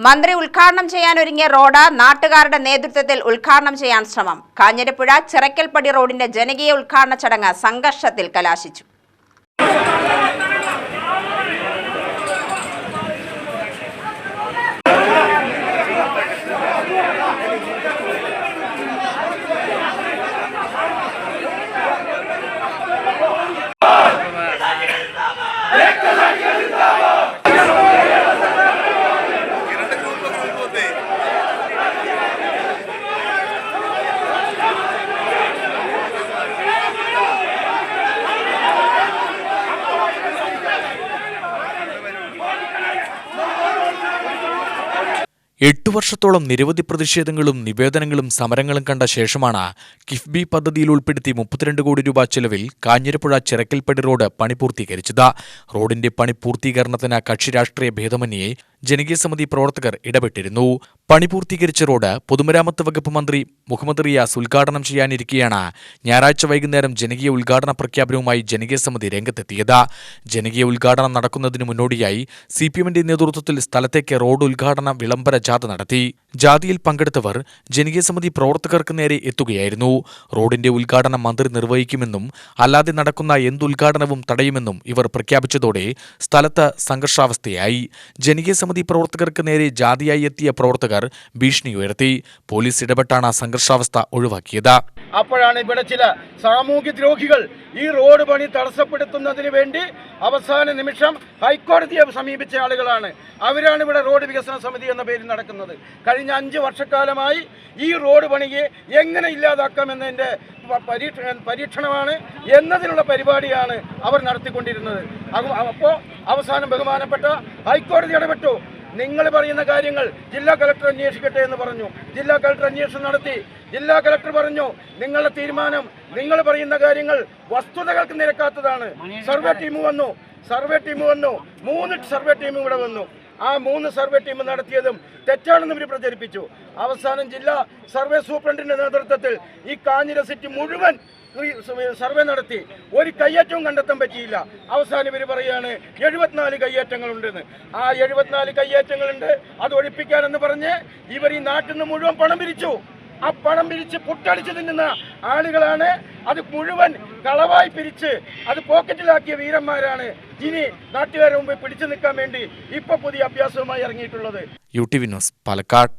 മന്ത്രി ഉദ്ഘാടനം ചെയ്യാനൊരുങ്ങിയ റോഡ് നാട്ടുകാരുടെ നേതൃത്വത്തിൽ ഉദ്ഘാടനം ചെയ്യാൻ ശ്രമം. കാഞ്ഞിരപ്പുഴ ചിറക്കൽപ്പടി റോഡിന്റെ ജനകീയ ഉദ്ഘാടന ചടങ്ങ് സംഘർഷത്തിൽ കലാശിച്ചു. എട്ടു വർഷത്തോളം നിരവധി പ്രതിഷേധങ്ങളും നിവേദനങ്ങളും സമരങ്ങളും കണ്ട ശേഷമാണ് കിഫ്ബി പദ്ധതിയിൽ ഉൾപ്പെടുത്തി 32 കോടി രൂപ ചെലവിൽ കാഞ്ഞിരപ്പുഴ ചിറക്കൽപ്പടി റോഡ് പണി പൂർത്തീകരിച്ചത്. റോഡിന്റെ പണി പൂർത്തീകരണത്തിന് കക്ഷി രാഷ്ട്രീയ ഭേദമന്യേ ജനകീയ സമിതി പ്രവർത്തകർ ഇടപെട്ടിരുന്നു. പണി പൂർത്തീകരിച്ച റോഡ് പൊതുമരാമത്ത് വകുപ്പ് മന്ത്രി മുഹമ്മദ് റിയാസ് ഉദ്ഘാടനം ചെയ്യാനിരിക്കെയാണ് ഞായറാഴ്ച വൈകുന്നേരം ജനകീയ ഉദ്ഘാടന പ്രഖ്യാപനവുമായി ജനകീയ സമിതി രംഗത്തെത്തിയത്. ജനകീയ ഉദ്ഘാടനം നടക്കുന്നതിന് മുന്നോടിയായി സിപിഎമ്മിന്റെ നേതൃത്വത്തിൽ സ്ഥലത്തേക്ക് റോഡ് ഉദ്ഘാടന വിളംബര ജാഥ നടത്തി. ജാഥയിൽ പങ്കെടുത്തവർ ജനകീയ സമിതി പ്രവർത്തകർക്ക് നേരെ എത്തുകയായിരുന്നു. റോഡിന്റെ ഉദ്ഘാടനം മന്ത്രി നിർവഹിക്കുമെന്നും അല്ലാതെ നടക്കുന്ന എന്തുദ്ഘാടനവും തടയുമെന്നും ഇവർ പ്രഖ്യാപിച്ചതോടെ സ്ഥലത്ത് സംഘർഷാവസ്ഥയായി. ജനകീയ സമിതി പ്രവർത്തകർക്ക് നേരെ ജാഥയായി എത്തിയ പ്രവർത്തകർ ഭീഷണി ഉയർത്തി. പോലീസ് ഇടപെട്ടാണ് സംഘർഷാവസ്ഥ ഒഴിവാക്കിയത്. അപ്പോഴാണ് ഇവിടെ ചില സാമൂഹ്യ ദ്രോഹികൾ ഈ റോഡ് പണി തടസ്സപ്പെടുത്തുന്നതിന് വേണ്ടി അവസാന നിമിഷം ഹൈക്കോടതിയെ സമീപിച്ച ആളുകളാണ്. അവരാണ് ഇവിടെ റോഡ് വികസന സമിതി എന്ന പേരിൽ നടക്കുന്നത്. കഴിഞ്ഞ 5 വർഷക്കാലമായി ഈ റോഡ് പണിയെ എങ്ങനെ ഇല്ലാതാക്കാമെന്നതിൻ്റെ പരീക്ഷണമാണ് എന്നതിനുള്ള പരിപാടിയാണ് അവർ നടത്തിക്കൊണ്ടിരുന്നത്. അപ്പോൾ അവസാനം ബഹുമാനപ്പെട്ട ഹൈക്കോടതി ഇടപെട്ടു. നിങ്ങൾ പറയുന്ന കാര്യങ്ങൾ ജില്ലാ കളക്ടർ അന്വേഷിക്കട്ടെ എന്ന് പറഞ്ഞു. ജില്ലാ കളക്ടർ അന്വേഷണം നടത്തി. ജില്ലാ കളക്ടർ പറഞ്ഞു, നിങ്ങളുടെ തീരുമാനം, നിങ്ങൾ പറയുന്ന കാര്യങ്ങൾ വസ്തുതകൾക്ക് നിരക്കാത്തതാണ്. സർവേ ടീം വന്നു. 3 സർവേ ടീം ഇവിടെ വന്നു. ആ 3 സർവേ ടീം നടത്തിയതും തെറ്റാണെന്ന് ഇവർ പ്രചരിപ്പിച്ചു. അവസാനം ജില്ലാ സർവേ സൂപ്രണ്ടിന്റെ നേതൃത്വത്തിൽ ഈ കാഞ്ഞിര സിറ്റി മുഴുവൻ സർവേ നടത്തി. ഒരു കയ്യേറ്റവും കണ്ടെത്താൻ പറ്റിയില്ല. അവസാനം ഇവർ പറയാണ് 74 കയ്യേറ്റങ്ങളുണ്ടെന്ന്. ആ 74 കയ്യേറ്റങ്ങളുണ്ട്, അത് ഒഴിപ്പിക്കാനെന്ന് പറഞ്ഞ് ഇവർ ഈ നാട്ടിൽ നിന്ന് മുഴുവൻ പണം പിരിച്ചു. ആ പണം പിരിച്ച് പുട്ടടിച്ച് തിന്നുന്ന ആളുകളാണ്. അത് മുഴുവൻ കളവായി പിരിച്ച് അത് പോക്കറ്റിലാക്കിയ വീരന്മാരാണ് ഇനി നാട്ടുകാരുടെ മുമ്പ് പിടിച്ചു നിൽക്കാൻ വേണ്ടി ഇപ്പൊ പുതിയ അഭ്യാസവുമായി ഇറങ്ങിയിട്ടുള്ളത്. UTV news, Palakkad.